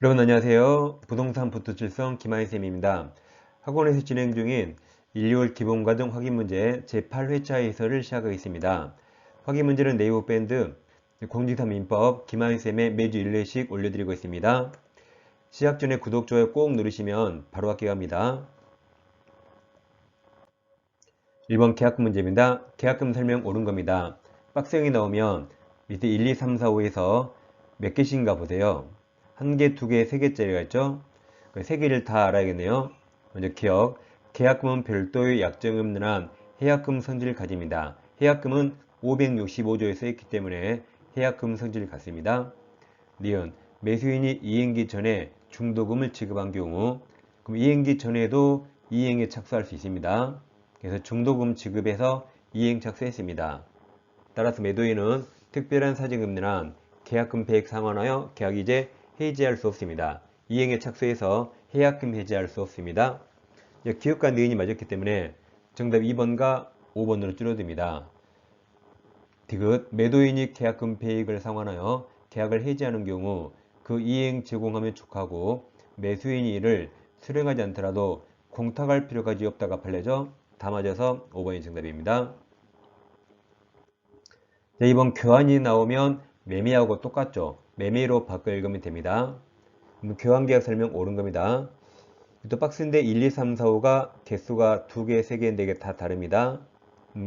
여러분 안녕하세요. 부동산 부투칠성 김하희쌤입니다. 학원에서 진행 중인 1, 2월 기본과정 확인문제 제8회차 해설을 시작하겠습니다. 확인문제는 네이버 밴드 공지사 민법 김하희쌤의 매주 1회씩 올려드리고 있습니다. 시작 전에 구독, 좋아요 꼭 누르시면 바로 학교 갑니다. 1번 계약금 문제입니다. 계약금 설명 옳은 겁니다. 박스형이 나오면 밑에 1, 2, 3, 4, 5에서 몇 개씩인가 보세요. 1개, 2개, 3개짜리가 있죠? 3개를 다 알아야겠네요. 먼저 기억, 계약금은 별도의 약정금 한 해약금 성질을 가집니다. 해약금은 565조에 써있기 때문에 해약금 성질을 갖습니다. 니은, 매수인이 이행기 전에 중도금을 지급한 경우 그럼 이행기 전에도 이행에 착수할 수 있습니다. 그래서 중도금 지급해서 이행 착수했습니다. 따라서 매도인은 특별한 사정금리란 계약금 배액 상환하여 계약이제 해지할 수 없습니다. 이행에 착수해서 해약금 해지할 수 없습니다. 기업과 니은이 맞았기 때문에 정답 2번과 5번으로 줄어듭니다. 디귿, 매도인이 계약금 배액을 상환하여 계약을 해지하는 경우 그 이행 제공하면 촉하고 매수인이 이를 수령하지 않더라도 공탁할 필요가 없다가 판례죠. 다 맞아서 5번이 정답입니다. 이번 교환이 나오면 매매하고 똑같죠. 매매로 바꿔 읽으면 됩니다. 교환계약 설명 옳은 겁니다. 또 박스인데 1, 2, 3, 4, 5가 개수가 2개, 3개, 4개 다 다릅니다.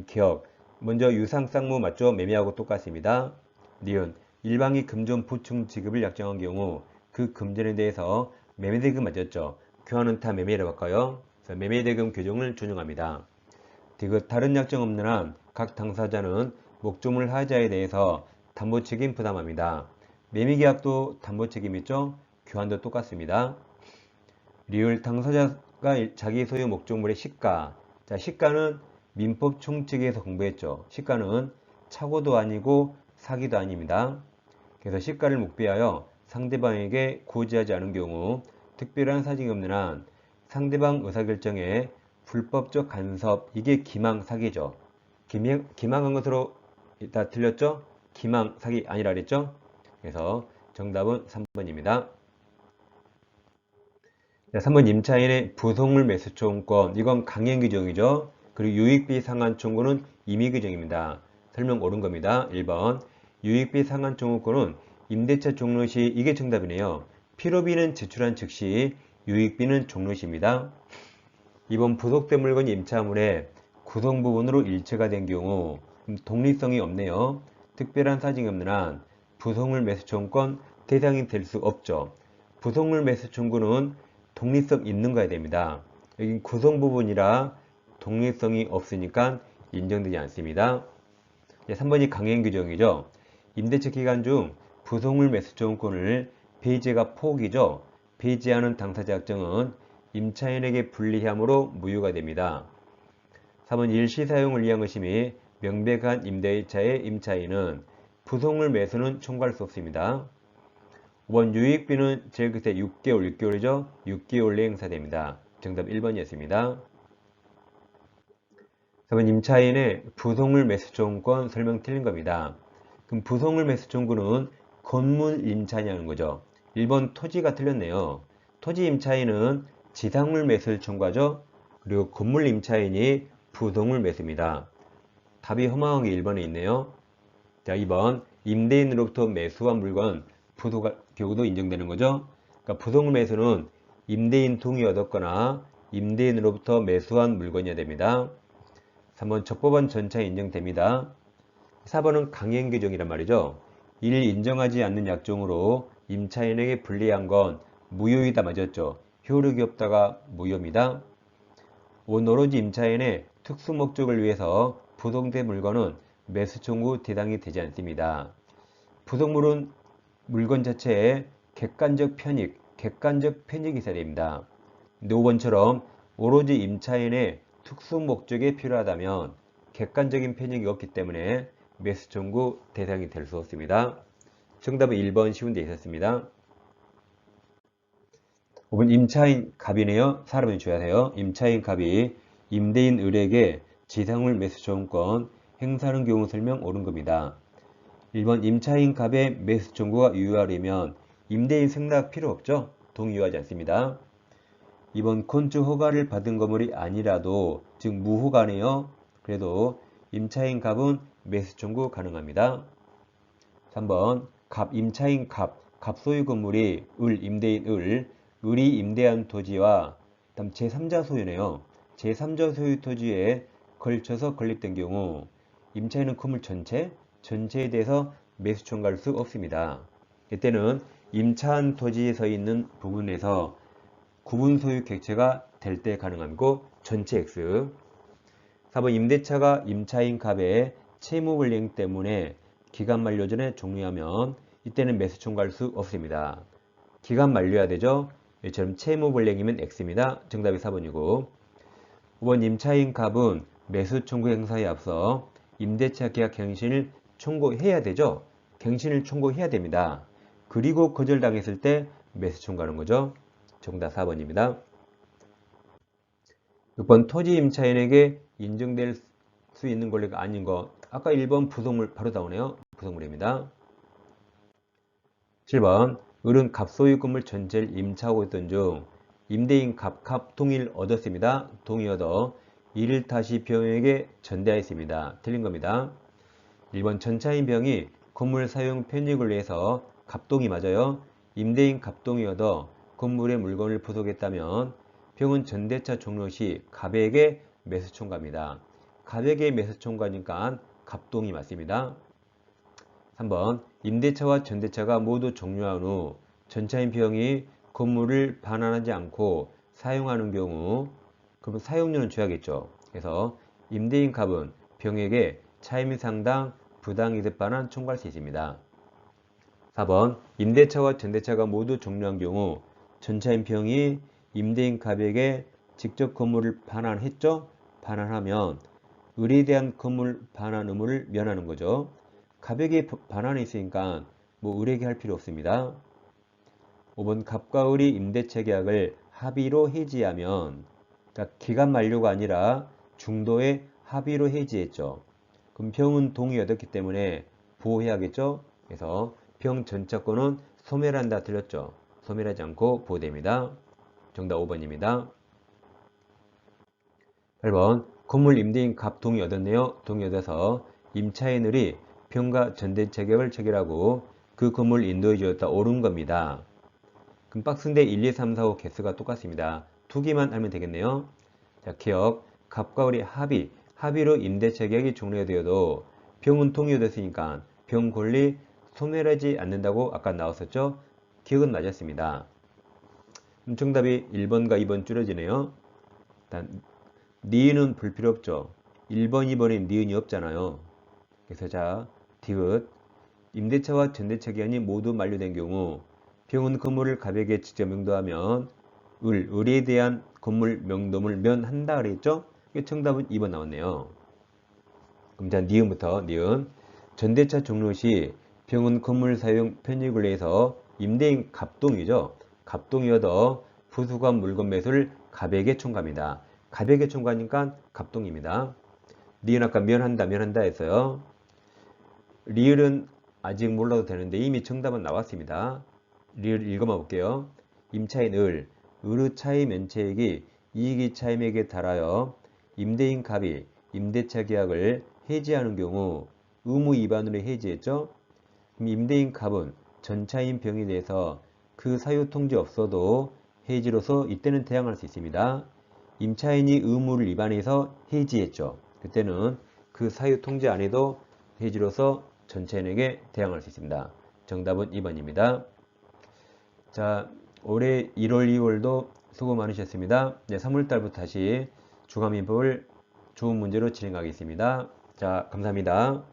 기억. 먼저 유상 쌍무 맞죠? 매매하고 똑같습니다. 니은. 일방이 금전 보충 지급을 약정한 경우 그 금전에 대해서 매매대금 맞았죠? 교환은 다 매매로 바꿔요. 그래서 매매대금 규정을 준용합니다. 디귿. 다른 약정 없는 한 각 당사자는 목조물 하자에 대해서 담보책임 부담합니다. 매매계약도 담보책임 있죠? 교환도 똑같습니다. 리을. 당사자가 자기 소유 목조물의 시가. 자, 시가는 민법 총칙에서 공부했죠. 시가는 착오도 아니고 사기도 아닙니다. 그래서 시가를 목비하여 상대방에게 고지하지 않은 경우 특별한 사정이 없는 한 상대방 의사결정에 불법적 간섭, 이게 기망 사기죠. 기망한 것으로 다 틀렸죠? 기망 사기 아니라 그랬죠? 그래서 정답은 3번입니다. 자, 3번 임차인의 부속물 매수 청구권. 이건 강행 규정이죠. 그리고 유익비 상환 청구는 임의 규정입니다. 설명 옳은 겁니다. 1번. 유익비 상환 청구권은 임대차 종료 시, 이게 정답이네요. 필요비는 제출한 즉시 유익비는 종료 시입니다. 2번. 부속된 물건이 임차물에 구성 부분으로 일체가 된 경우 독립성이 없네요. 특별한 사정이 없는 한 부속물 매수 청구권 대상이 될 수 없죠. 부속물 매수 청구는 독립성 있는 거야 됩니다. 여기 구성 부분이라 독립성이 없으니까 인정되지 않습니다. 3번이 강행 규정이죠. 임대차 기간 중 부속물 매수 청구권을 배제가 포기죠. 배제하는 당사자 약정은 임차인에게 불리함으로 무효가 됩니다. 3번 일시사용을 위한 것임이 명백한 임대차의 임차인은 부속물 매수는 청구할 수 없습니다. 5번 유익비는 제일 끝에 6개월, 6개월이죠? 6개월 내에 행사됩니다. 정답 1번이었습니다. 4번 임차인의 부속물 매수 청구권 설명 틀린 겁니다. 그럼 부속물 매수 청구는 건물 임차인이라는 거죠. 1번 토지가 틀렸네요. 토지 임차인은 지상물 매수를 청구하죠. 그리고 건물 임차인이 부속물 매수입니다. 답이 허망하게 1번에 있네요. 자, 2번 임대인으로부터 매수한 물건 부속 경우도 인정되는 거죠. 그러니까 부속물 매수는 임대인 동의 얻었거나 임대인으로부터 매수한 물건이어야 됩니다. 3번 적법한 전차 인정됩니다. 4번은 강행 규정이란 말이죠. 이를 인정하지 않는 약정으로 임차인에게 불리한 건 무효이다 맞았죠. 효력이 없다가 무효입니다. 5번 오로지 임차인의 특수 목적을 위해서 부속된 물건은 매수 청구 대상이 되지 않습니다. 부속물은 물건 자체에 객관적 편익이 있어야 됩니다. 5번처럼 오로지 임차인의 특수 목적에 필요하다면 객관적인 편익이 없기 때문에 매수 청구 대상이 될 수 없습니다. 정답은 1번 쉬운 데 있었습니다. 5번 임차인 갑이네요. 사람을 줘야 돼요. 임차인 갑이 임대인 을에게 지상물 매수 청구권 행사하는 경우 설명 옳은 겁니다. 1번 임차인 갑의 매수 청구가 유효하려면 임대인 승낙 필요 없죠? 동의 요하지 않습니다. 이번 건축 허가를 받은 건물이 아니라도 즉 무허가네요. 그래도 임차인 갑은 매수 청구 가능합니다. 3번 임차인 갑 소유 건물이 임대인 을이 임대한 토지와 다음 제3자 소유네요. 제3자 소유 토지에 걸쳐서 건립된 경우 임차인은 건물 전체에 대해서 매수 청구할 수 없습니다. 이때는 임차한 토지에 서 있는 부분에서 구분 소유 객체가 될 때 가능하고 전체 X. 4번 임대차가 임차인 갑의 채무 불이행 때문에 기간 만료 전에 종료하면 이때는 매수 청구할 수 없습니다. 기간 만료해야 되죠. 이처럼 채무 불이행이면 X입니다. 정답이 4번이고 5번 임차인 갑은 매수 청구 행사에 앞서 임대차 계약 갱신을 청구해야 되죠. 갱신을 청구해야 됩니다. 그리고 거절당했을 때 매수 청구하는 거죠. 정답 4번입니다. 6번 토지 임차인에게 인정될 수 있는 권리가 아닌 거. 아까 1번 부속물 바로 나오네요. 부속물입니다. 7번 을은 갑소유 건물 전체를 임차하고 있던 중 임대인 갑 동의를 얻었습니다. 동의 얻어 이를 다시 병에게 전대하였습니다. 틀린 겁니다. 1번 전차인 병이 건물 사용 편익을 위해서 갑동의 맞아요. 임대인 갑동의 얻어 건물에 물건을 부속했다면 병은 전대차 종료 시 갑에게 매수 청구합니다. 갑에게 매수 청구하니까 갑동의 맞습니다. 3번 임대차와 전대차가 모두 종료한 후 전차인 병이 건물을 반환하지 않고 사용하는 경우 그럼 사용료는 줘야겠죠. 그래서 임대인 갑은 병에게 차임 상당 부당이득 반환 청구할 수 있습니다. 4번 임대차와 전대차가 모두 종료한 경우 전차인 병이 임대인 갑에게 직접 건물을 반환했죠. 반환하면 을에 대한 건물 반환 의무를 면하는 거죠. 갑에게 반환이 있으니까 을에게 할 필요 없습니다. 5번 갑과 을이 임대차 계약을 합의로 해지하면 그러니까 기간 만료가 아니라 중도에 합의로 해지했죠. 그럼 병은 동의 얻었기 때문에 보호해야겠죠. 그래서 병 전차권은 소멸한다 틀렸죠. 소멸하지 않고 보호됩니다. 정답 5번입니다. 8번 건물 임대인 갑 동의 얻었네요. 동의 얻어서 임차인 을이 병과 전대차 계약을 체결하고 그 건물 인도해 주었다. 옳은 겁니다. 그럼 박스인데 1, 2, 3, 4, 5 개수가 똑같습니다. 두 개만 알면 되겠네요. 자, 기억 갑과 을이 합의로 임대차 계약이 종료되어도 병은 동의 얻었으니까 병 권리 소멸하지 않는다고 아까 나왔었죠. 기억은 맞았습니다. 정답이 1번과 2번 줄여지네요. 일단 니은은 볼 필요 없죠. 1번, 2번에 니은이 없잖아요. 그래서 자, 디귿 임대차와 전대차 기간이 모두 만료된 경우 병은 건물을 갑에게 직접 명도하면 을에 대한 건물 명도물 면한다 그랬죠? 정답은 2번 나왔네요. 그럼 자, 니은부터 니은 전대차 종료 시 병은 건물 사용 편익을 위해서 임대인 갑동이죠. 갑동이 얻어 부수한 물건 매수를 갑에게 청구합니다. 갑에게 청구하니까 갑동입니다. 니은 아까 면한다 했어요. 리을은 아직 몰라도 되는데 이미 정답은 나왔습니다. 리을 읽어봐 볼게요. 임차인 을의 차임 면체액이 이익이 차임액에 달하여 임대인 갑이 임대차 계약을 해지하는 경우 의무 위반으로 해지했죠. 그럼 임대인 갑은 전차인 병에 대해서 그 사유 통지 없어도 해지로서 이때는 대항할 수 있습니다. 임차인이 의무를 위반해서 해지했죠. 그때는 그 사유 통지 안 해도 해지로서 전차인에게 대항할 수 있습니다. 정답은 2번입니다. 자, 올해 1월, 2월도 수고 많으셨습니다. 네, 3월달부터 다시 주간민법을 좋은 문제로 진행하겠습니다. 자, 감사합니다.